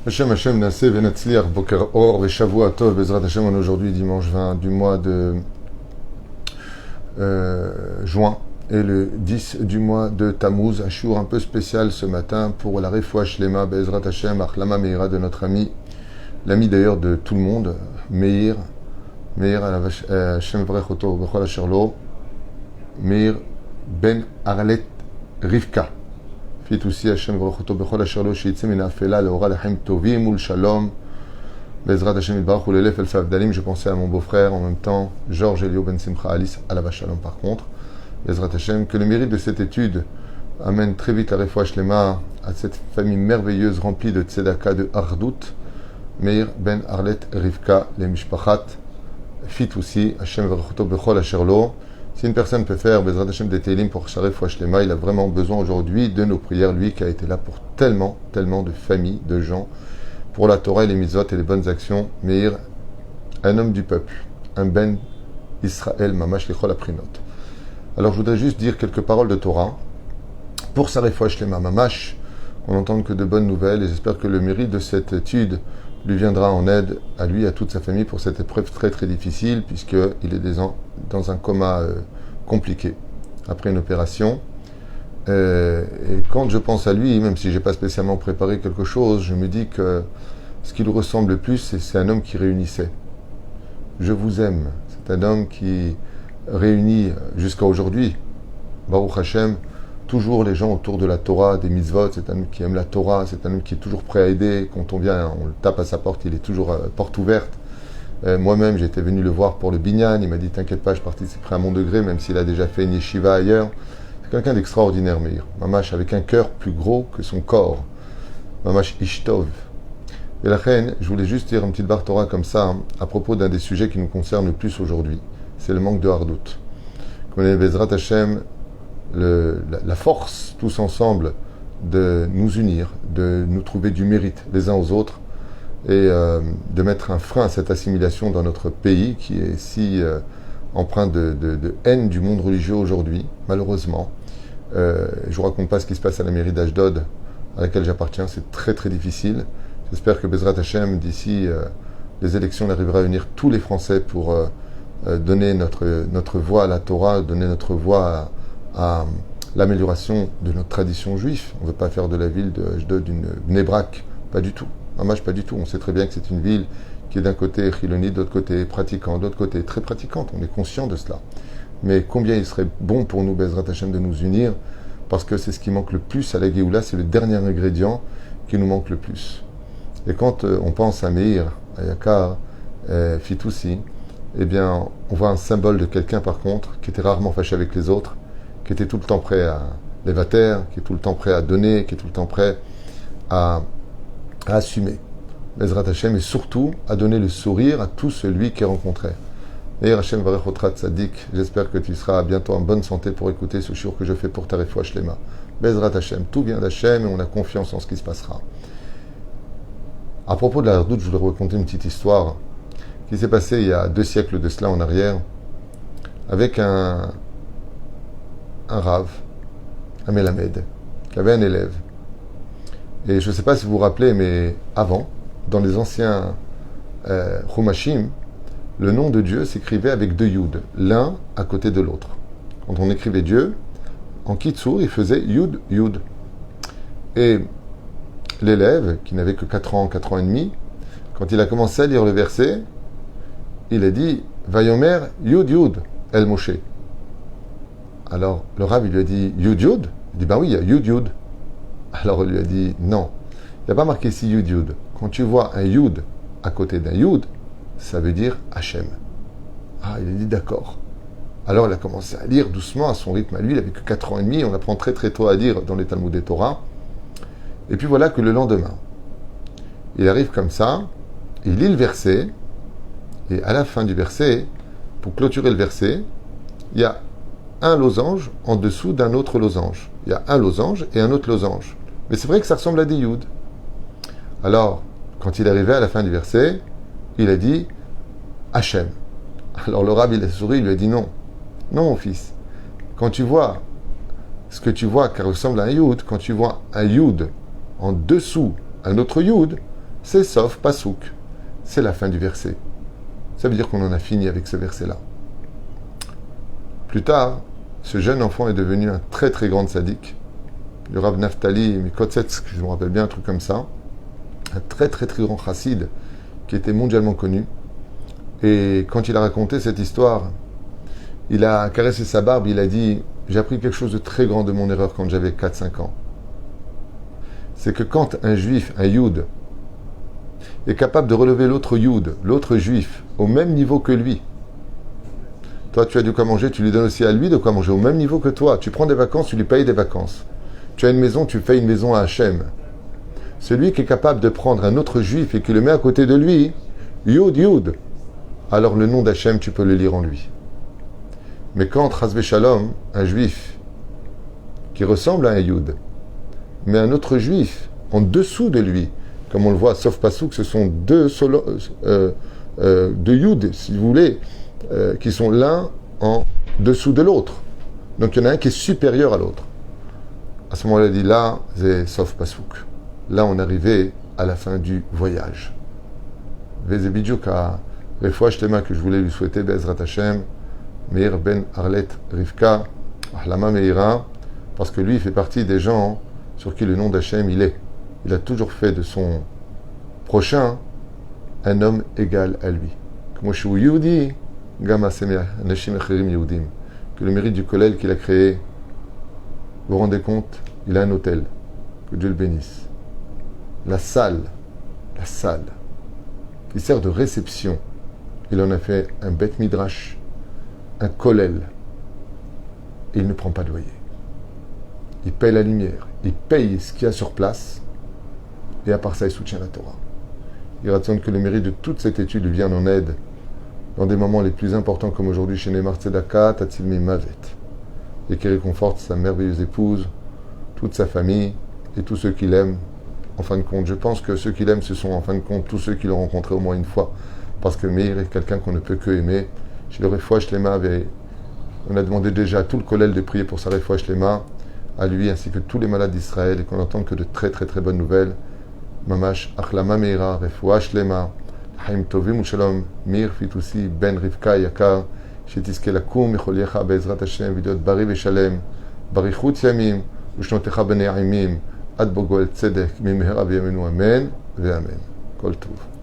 Hashem Naseh Venatzliach Boker Or Veshavua Tov Bezrat Hashem. On est aujourd'hui dimanche 20 du mois de juin et le 10 du mois de Tammuz. Un jour un peu spécial ce matin pour la Refoua Shlema Bezrat Hashem Achlama Meira de notre ami, l'ami d'ailleurs de tout le monde, Meir Hashem Vrechoto Bechol Asher Lo, Meir Ben Arlet Rivka. Fit aussi Hashem Vrechoto Bechol Asher Lo Sheitze Min Afela Leora Lechem Tovim Ul Shalom Bezrat Hashem Yitbarach Ulelef Elf Avdalim. Je pensais à mon beau-frère en même temps, Georges Elio Ben Simcha Alice Alava Shalom. Par contre, Bezrat Hashem, que le mérite de cette étude amène très vite la Refoua Shlema à cette famille merveilleuse remplie de tzedaka, de hardout, Meir Ben Arlet Rivka les Mishpachat. Fit aussi Hashem Vrechoto Bechol Asher Lo. Si une personne peut faire Bezrat Hashem des Teilim pour sa Refoua Shlema, il a vraiment besoin aujourd'hui de nos prières, lui qui a été là pour tellement de familles, de gens, pour la Torah et les mitzvot et les bonnes actions. Meir, un homme du peuple, un Ben Israël, Mamash Lichol Aprinot. Alors je voudrais juste dire quelques paroles de Torah pour sa Refoua Shlema, Mamash, qu'on n'entende que de bonnes nouvelles, et j'espère que le mérite de cette étude lui viendra en aide à lui et à toute sa famille pour cette épreuve très difficile, puisqu'il est dans un coma compliqué après une opération. Et quand je pense à lui, même si je n'ai pas spécialement préparé quelque chose, je me dis que ce qui lui ressemble le plus, c'est un homme qui réunissait. Je vous aime. C'est un homme qui réunit jusqu'à aujourd'hui, Baruch Hashem, toujours les gens autour de la Torah, des mitzvot. C'est un homme qui aime la Torah, c'est un homme qui est toujours prêt à aider. Quand on vient, on le tape à sa porte, il est toujours porte ouverte. Moi-même, j'étais venu le voir pour le binyan, il m'a dit « T'inquiète pas, je participerai à mon degré, même s'il a déjà fait une yeshiva ailleurs. » C'est quelqu'un d'extraordinaire, Meir. Mamash, avec un cœur plus gros que son corps. Mamash Ishtov. Et la reine, je voulais juste dire une petite barre Torah comme ça, à propos d'un des sujets qui nous concerne le plus aujourd'hui. C'est le manque de hardout. Qu'on ait Bezrat Hashem, la force, tous ensemble, de nous unir, de nous trouver du mérite les uns aux autres, et de mettre un frein à cette assimilation dans notre pays qui est si empreint de haine du monde religieux aujourd'hui, malheureusement. Je ne vous raconte pas ce qui se passe à la mairie d'Ashdod, à laquelle j'appartiens, c'est très difficile. J'espère que Bezrat Hashem, d'ici les élections, on arrivera à unir tous les Français pour donner notre voix à la Torah, donner notre voix à l'amélioration de notre tradition juive. On ne veut pas faire de la ville d'Ashdod une Bnei Brak, pas du tout. Mamash, pas du tout. On sait très bien que c'est une ville qui est d'un côté chiloni, de l'autre côté pratiquant, de l'autre côté très pratiquante. On est conscient de cela. Mais combien il serait bon pour nous, Bezrat Hashem, de nous unir, parce que c'est ce qui manque le plus à la Géoula, c'est le dernier ingrédient qui nous manque le plus. Et quand on pense à Meir, à Yakar, Fitoussi, eh bien, on voit un symbole de quelqu'un, par contre, qui était rarement fâché avec les autres, qui était tout le temps prêt à l'évater, qui est tout le temps prêt à donner, qui est tout le temps prêt à assumer Bezrat Hashem, et surtout à donner le sourire à tout celui qui rencontrait. Et Hashem Varechotrat Tzadik, j'espère que tu seras bientôt en bonne santé pour écouter ce shiur que je fais pour ta Refoua Shlema. Bezrat Hashem, tout vient d'Hashem et on a confiance en ce qui se passera. À propos de la hardout, je voulais raconter une petite histoire qui s'est passée il y a 2 siècles de cela en arrière, avec un rave, un Melamed, qui avait un élève. Et je ne sais pas si vous vous rappelez, mais avant, dans les anciens Chumashim, le nom de Dieu s'écrivait avec 2 Yud, l'un à côté de l'autre. Quand on écrivait Dieu, en Kitsur, il faisait Yud, Yud. Et l'élève, qui n'avait que 4 ans et demi, quand il a commencé à lire le verset, il a dit Vayomer Yud Yud El Moshe. Alors le Rav, il lui a dit Yud Yud. Il dit ben oui, il y a Yud Yud. Alors il lui a dit non, il n'y a pas marqué ici Yud Yud. Quand tu vois un Yud à côté d'un Yud, ça veut dire Hachem. Ah, il a dit d'accord. Alors il a commencé à lire doucement à son rythme à lui, il avait que 4 ans et demi, on apprend très tôt à lire dans les Talmud et Torah. Et puis voilà que le lendemain, il arrive comme ça, il lit le verset, et à la fin du verset, pour clôturer le verset, il y a un losange en dessous d'un autre losange. Il y a un losange et un autre losange. Mais c'est vrai que ça ressemble à des Yud. Alors, quand il est arrivé à la fin du verset, il a dit Hachem. Alors le Rav, il a souri, il lui a dit non. Non, mon fils. Quand tu vois ce que tu vois qui ressemble à un Yud, quand tu vois un Yud en dessous un autre Yud, c'est sauf pasouk. C'est la fin du verset. Ça veut dire qu'on en a fini avec ce verset-là. Plus tard, ce jeune enfant est devenu un très très grand sadique. Le Rav Naftali Mikotsetsk, je me rappelle bien, un truc comme ça. Un très très très grand chassid qui était mondialement connu. Et quand il a raconté cette histoire, il a caressé sa barbe, il a dit « J'ai appris quelque chose de très grand de mon erreur quand j'avais 4-5 ans. » C'est que quand un juif, un youd, est capable de relever l'autre youd, l'autre juif, au même niveau que lui, toi tu as de quoi manger, tu lui donnes aussi à lui de quoi manger, au même niveau que toi. Tu prends des vacances, tu lui payes des vacances. Tu as une maison, tu fais une maison à Hachem. Celui qui est capable de prendre un autre juif et qui le met à côté de lui, youd, youd, alors le nom d'Hachem, tu peux le lire en lui. Mais quand, Chasvé Shalom, un juif qui ressemble à un Yud, mais un autre juif en dessous de lui, comme on le voit, sauf Pasouk, ce sont deux Yud, si vous voulez, qui sont l'un en dessous de l'autre. Donc il y en a un qui est supérieur à l'autre. À ce moment-là, il dit là, c'est sauf Pasouk. Là, on arrivait à la fin du voyage. Vezebidjouk à Refouach Tema que je voulais lui souhaiter, Bezrat Hashem, Meir Ben Arlet Rivka, Ahlama Meira, parce que lui, il fait partie des gens sur qui le nom d'Hachem, il est. Il a toujours fait de son prochain un homme égal à lui. Comme je suis Yehudi, Gama Semeh, Nashim Echerim Yehudim, que le mérite du Kollel qu'il a créé, vous vous rendez compte, il a un hôtel, que Dieu le bénisse. La salle, qui sert de réception, il en a fait un Beth Midrash, un Kollel, et il ne prend pas de loyer. Il paye la lumière, il paye ce qu'il y a sur place, et à part ça, il soutient la Torah. Il raconte que le mérite de toute cette étude lui vient en aide dans des moments les plus importants comme aujourd'hui chez Neymar Tzedaka, Tatzilmi Mavet, et qui réconforte sa merveilleuse épouse, toute sa famille et tous ceux qui l'aiment. En fin de compte, je pense que ceux qui l'aiment, ce sont en fin de compte tous ceux qui l'ont rencontré au moins une fois, parce que Meir est quelqu'un qu'on ne peut que aimer. Chez le Refouach Lema, on a demandé déjà à tout le Kollel de prier pour sa Refouach Lema, à lui ainsi que tous les malades d'Israël, et qu'on entende que de très très très bonnes nouvelles. Mamash Achlama Meira, Refouach Lema, Chaim Tovim Shalom, Meir Fitoussi, Ben Rivka Yakar, שתזכה לקום מחולייך בעזרת השם ולהיות בריא ושלם, בריחות ימים ושנותיך בנעימים, עד בוא גואל צדק, במהרה בימינו אמן ואמן. כל טוב.